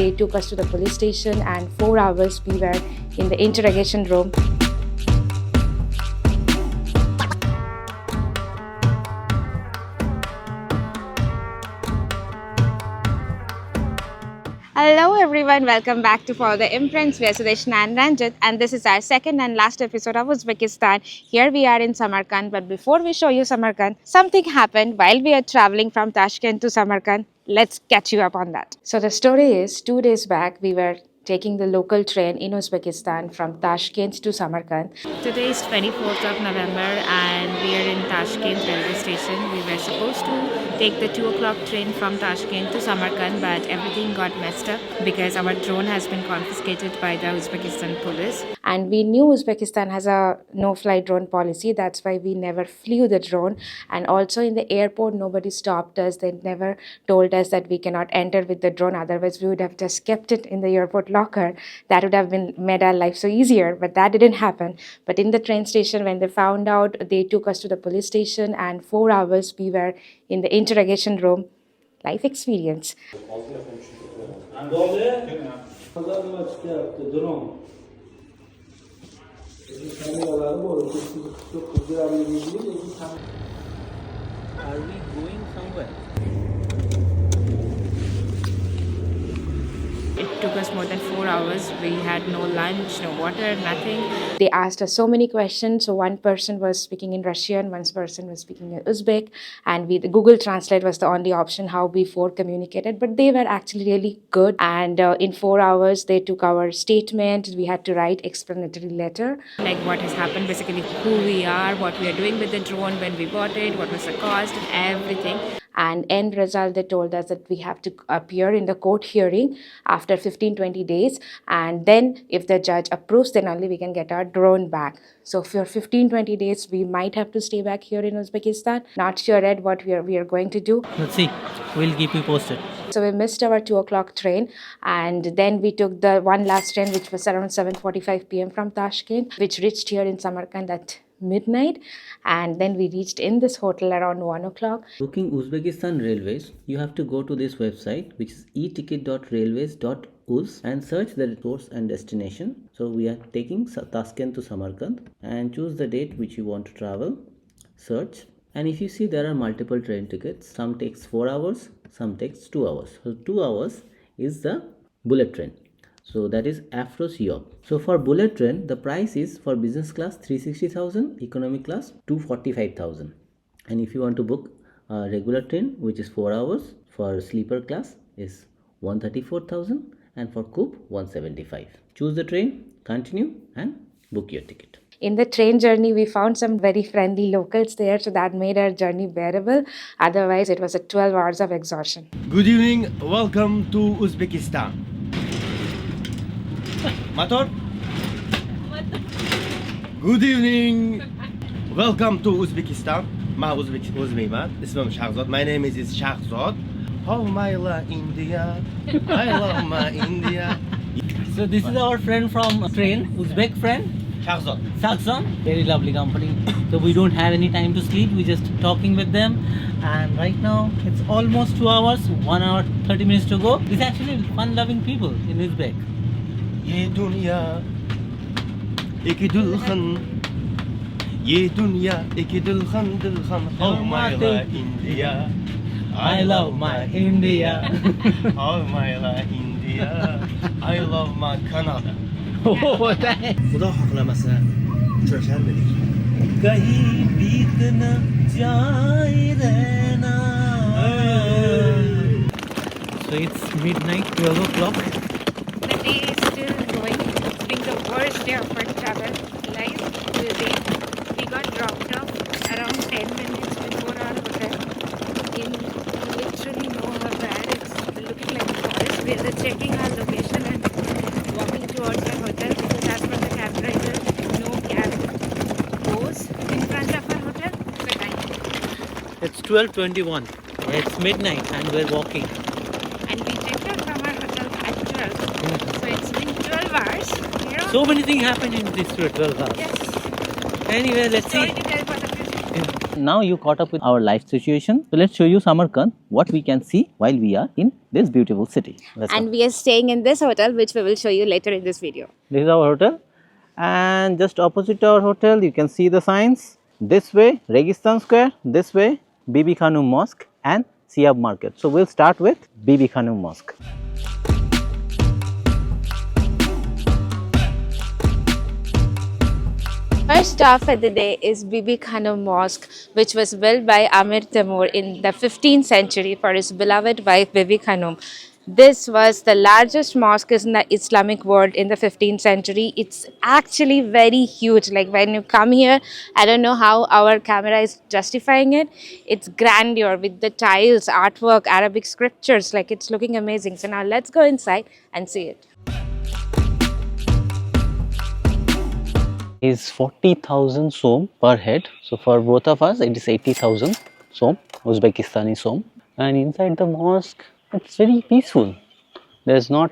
they took us to the police station, and 4 hours we were in the interrogation room. Hello everyone, welcome back to Follow the Imprints. We are Sudeshna and Ranjit, and this is our second and last episode of Uzbekistan. Here we are in Samarkand, but before we show you Samarkand, something happened while we are traveling from Tashkent to Samarkand. Let's catch you up on that. So the story is, 2 days back we were taking the local train in Uzbekistan from Tashkent to Samarkand. Today is 24th of November and we are in Tashkent railway station. We were supposed to take the 2 o'clock train from Tashkent to Samarkand, but everything got messed up because our drone has been confiscated by the Uzbekistan police. And we knew Uzbekistan has a no-fly drone policy. That's why we never flew the drone. And also in the airport, nobody stopped us. They never told us that we cannot enter with the drone. Otherwise, we would have just kept it in the airport locker. That would have made our life so easier, but that didn't happen. But in the train station, when they found out, they took us to the police station, and 4 hours we were in the interrogation room. Life experience. Are we going somewhere? It took us more than 4 hours. We had no lunch, no water, nothing. They asked us so many questions. So one person was speaking in Russian, one person was speaking in Uzbek, and the Google Translate was the only option how we four communicated. But they were actually really good. And in 4 hours, they took our statement. We had to write explanatory letter, like what has happened, basically who we are, what we are doing with the drone, when we bought it, what was the cost, everything. And end result, they told us that we have to appear in the court hearing after 15-20 days, and then if the judge approves, then only we can get our drone back. So for 15-20 days we might have to stay back here in Uzbekistan. Not sure yet what we are going to do. Let's see. We'll keep you posted. So we missed our 2 o'clock train, and then we took the one last train, which was around 7:45 p.m. from Tashkent, which reached here in Samarkand at midnight, and then we reached in this hotel around 1 o'clock. Booking Uzbekistan Railways, you have to go to this website, which is eticket.railways.uz, and search the source and destination. So we are taking Tashkent to Samarkand, and choose the date which you want to travel. Search, and if you see, there are multiple train tickets. Some takes 4 hours, some takes 2 hours. So 2 hours is the bullet train. So that is Afros Europe. So for bullet train, the price is for business class 360,000, economy class 245,000. And if you want to book a regular train, which is 4 hours, for sleeper class is 134,000, and for coupe 175. Choose the train, continue, and book your ticket. In the train journey, we found some very friendly locals there, so that made our journey bearable. Otherwise, it was 12 hours of exhaustion. Good evening, welcome to Uzbekistan. Motor? Good evening, welcome to Uzbekistan. ما Uzbekman. اسمم شهرزاد. My name is Shahzad. Oh my India, I love my India. So this is our friend from train, Uzbek friend, Shahzad. Saksan. Very lovely company. So we don't have any time to sleep. We're just talking with them. And right now, it's almost 2 hours, 1 hour, 30 minutes to go. These actually fun-loving people in Uzbek. ये दुनिया एक दुल्हन ये दुनिया एक दुल्हन oh my India I love my India. oh my India I love my Canada खुदा हकलामसा चर्चा मिली कहीं बीत न जाए रहना. So it's midnight, 12 o'clock. The day is still going. It's been the worst day of our travel life till date. We got dropped off around 10 minutes before our hotel in literally nowhere where it's looking like a forest. We are checking our location and walking towards our hotel because as per the cab driver, no cab goes in front of our hotel. The time. It's 12:21. It's midnight and we're walking. And we checked out from our hotel at 12. So it's been 12 hours. So many things happened in this 12 hours. Yes. Anyway, let's see. Story to tell for the future. Now you caught up with our life situation. So let's show you Samarkand, what we can see while we are in this beautiful city. Let's And go. we are staying in this hotel, which we will show you later in this video. This is our hotel, and just opposite our hotel you can see the signs. This way Registan Square, this way Bibi Khanum Mosque and Siab Market. So we'll start with Bibi Khanum Mosque. First stop for the day is Bibi Khanum Mosque, which was built by Amir Timur in the 15th century for his beloved wife Bibi Khanum. This was the largest mosque in the Islamic world in the 15th century. It's actually very huge. Like when you come here, I don't know how our camera is justifying it. It's grandeur with the tiles, artwork, Arabic scriptures. Like it's looking amazing. So now let's go inside and see it. Is 40,000 som per head. So for both of us it is 80,000 som, Uzbekistani som. And inside the mosque it's very peaceful. There's not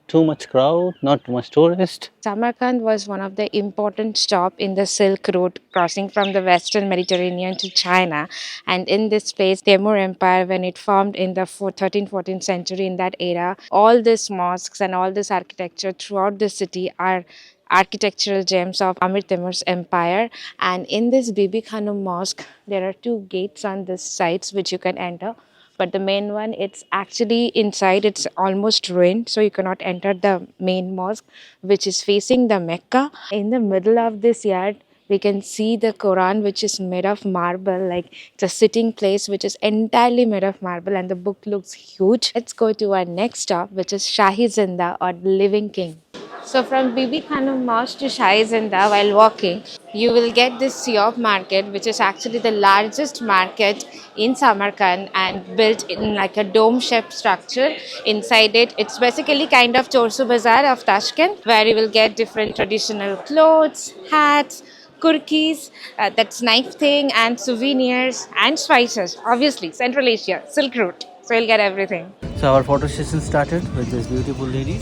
too much crowd, not too much tourist. Samarkand was one of the important stops in the Silk Route crossing from the Western Mediterranean to China. And in this place, Temur Empire, when it formed in the 13th, 14th century, in that era, all these mosques and all this architecture throughout the city are architectural gems of Amir Timur's empire. And in this Bibi Khanum Mosque, there are two gates on this sides which you can enter. But the main one, it's actually inside, it's almost ruined, so you cannot enter the main mosque, which is facing the Mecca. In the middle of this yard, we can see the Quran, which is made of marble. Like it's a sitting place which is entirely made of marble, and the book looks huge. Let's go to our next stop, which is Shahi Zinda, or Living King. So from Bibi Khanum Mosque to Shahi Zinda, while walking, you will get this Siop market, which is actually the largest market in Samarkand and built in like a dome-shaped structure. Inside it, it's basically kind of Chorsu Bazaar of Tashkent, where you will get different traditional clothes, hats, kurkis, that's knife thing, and souvenirs and spices. Obviously, Central Asia, Silk Route. So you'll get everything. So our photo session started with these beautiful ladies.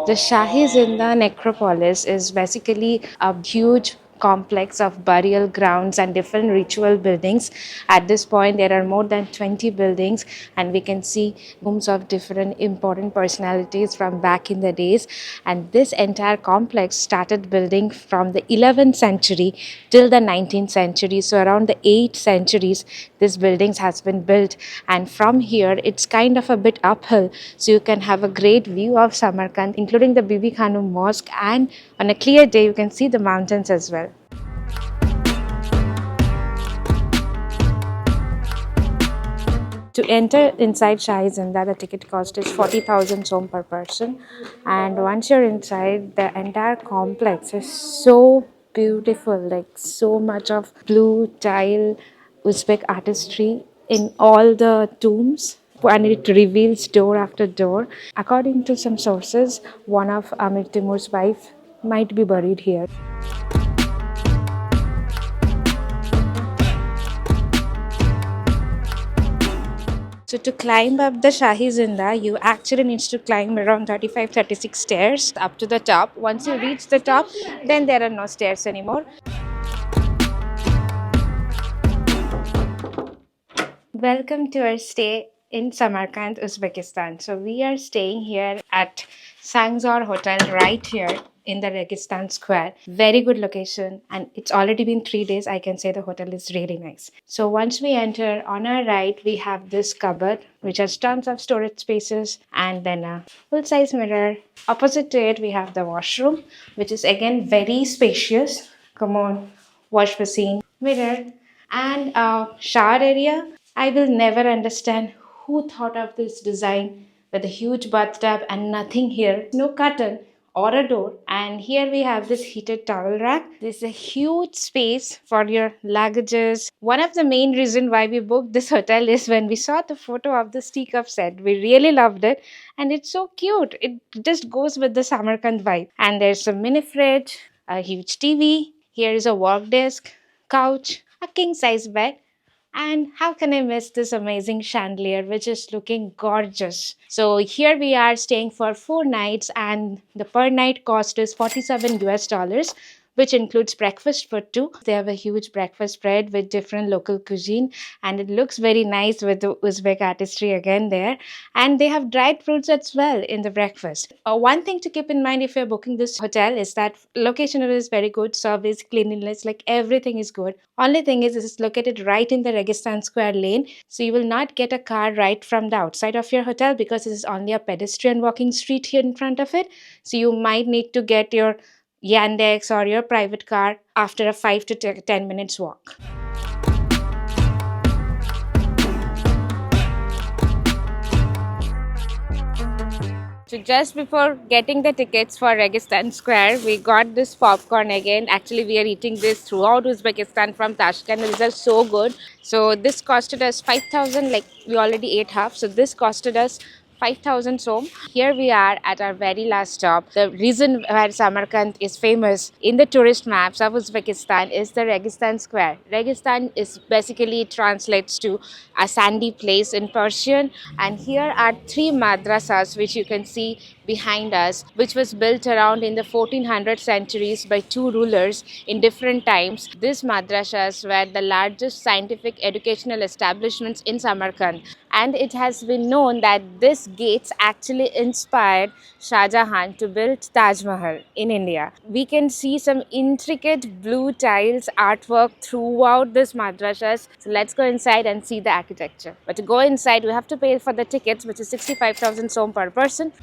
The Shahi Zinda necropolis is basically a huge complex of burial grounds and different ritual buildings. At this point, there are more than 20 buildings, and we can see tombs of different important personalities from back in the days. And this entire complex started building from the 11th century till the 19th century. So around the 8 centuries, this buildings has been built. And from here, it's kind of a bit uphill, so you can have a great view of Samarkand, including the Bibi Khanum Mosque, and on a clear day, you can see the mountains as well. To enter inside Shahi Zinda, the ticket cost is 40,000 som per person. And once you're inside, the entire complex is so beautiful, like so much of blue tile, Uzbek artistry in all the tombs. And it reveals door after door. According to some sources, one of Amir Timur's wife might be buried here. So to climb up the Shahi Zinda, you actually need to climb around 35-36 stairs up to the top. Once you reach the top, then there are no stairs anymore. Welcome to our stay in Samarkand, Uzbekistan. So we are staying here at Sangzor Hotel right here in the Registan Square. Very good location, and it's already been 3 days. I can say the hotel is really nice. So once we enter, on our right we have this cupboard which has tons of storage spaces, and then a full-size mirror. Opposite to it we have the washroom, which is again very spacious. Come on, wash basin, mirror, and a shower area. I will never understand who thought of this design with a huge bathtub and nothing here. No curtain, or a door. And here we have this heated towel rack. This is a huge space for your luggages. One of the main reason why we booked this hotel is when we saw the photo of this teacup set. We really loved it, and it's so cute. It just goes with the Samarkand vibe. And there's a mini fridge, a huge TV. Here is a work desk, couch, a king size bed, and how can I miss this amazing chandelier, which is looking gorgeous? So here we are staying for 4 nights, and the per night cost is 47 US dollars, which includes breakfast for two. They have a huge breakfast spread with different local cuisine, and it looks very nice with the Uzbek artistry again there. And they have dried fruits as well in the breakfast. One thing to keep in mind if you're booking this hotel is that location is very good, service, cleanliness, like everything is good. Only thing is, it's located right in the Registan Square lane, so you will not get a car right from the outside of your hotel because it is only a pedestrian walking street here in front of it. So you might need to get your Yandex or your private car after a 5 to 10 minutes walk. So just before getting the tickets for Registan Square, we got this popcorn again. Actually, we are eating this throughout Uzbekistan from Tashkent. These are so good. So this costed us 5,000, like we already ate half. So this costed us 5,000 som. Here we are at our very last stop. The reason why Samarkand is famous in the tourist maps of Uzbekistan is the Registan Square. Registan is basically translates to a sandy place in Persian, and here are three madrasas which you can see behind us, which was built around in the 1400 centuries by two rulers in different times. These madrasas were the largest scientific educational establishments in Samarkand, and it has been known that these gates actually inspired Shah Jahan to build Taj Mahal in India. We can see some intricate blue tiles artwork throughout this madrasas. So let's go inside and see the architecture. But to go inside, we have to pay for the tickets, which is 65,000 som per person.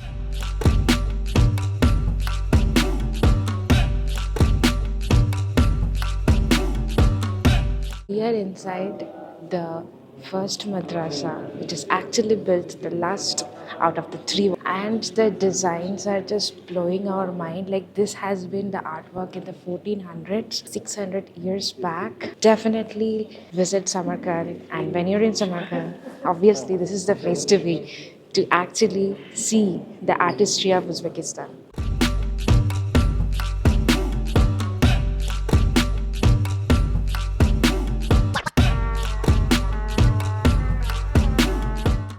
We are inside the first madrasa, which is actually built the last out of the three, and the designs are just blowing our mind. Like, this has been the artwork in the 1400s, 600 years back. Definitely visit Samarkand, and when you're in Samarkand, obviously this is the place to be, to actually see the artistry of Uzbekistan.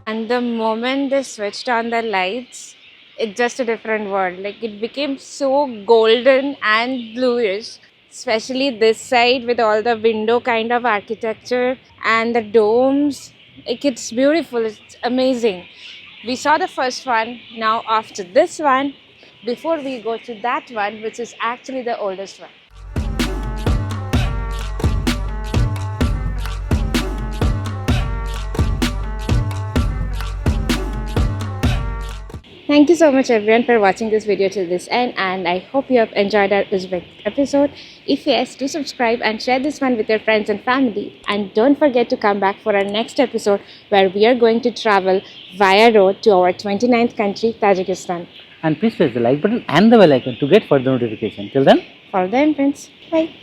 And the moment they switched on the lights, it's just a different world. Like, it became so golden and bluish, especially this side with all the window kind of architecture and the domes. Like, it's beautiful, it's amazing. We saw the first one. Now after this one, before we go to that one, which is actually the oldest one. Thank you so much everyone for watching this video till this end, and I hope you have enjoyed our Uzbek episode. If yes, do subscribe and share this one with your friends and family. And don't forget to come back for our next episode where we are going to travel via road to our 29th country, Tajikistan. And please press the like button and the bell icon to get further notification. Till then, Follow the imprints. Bye.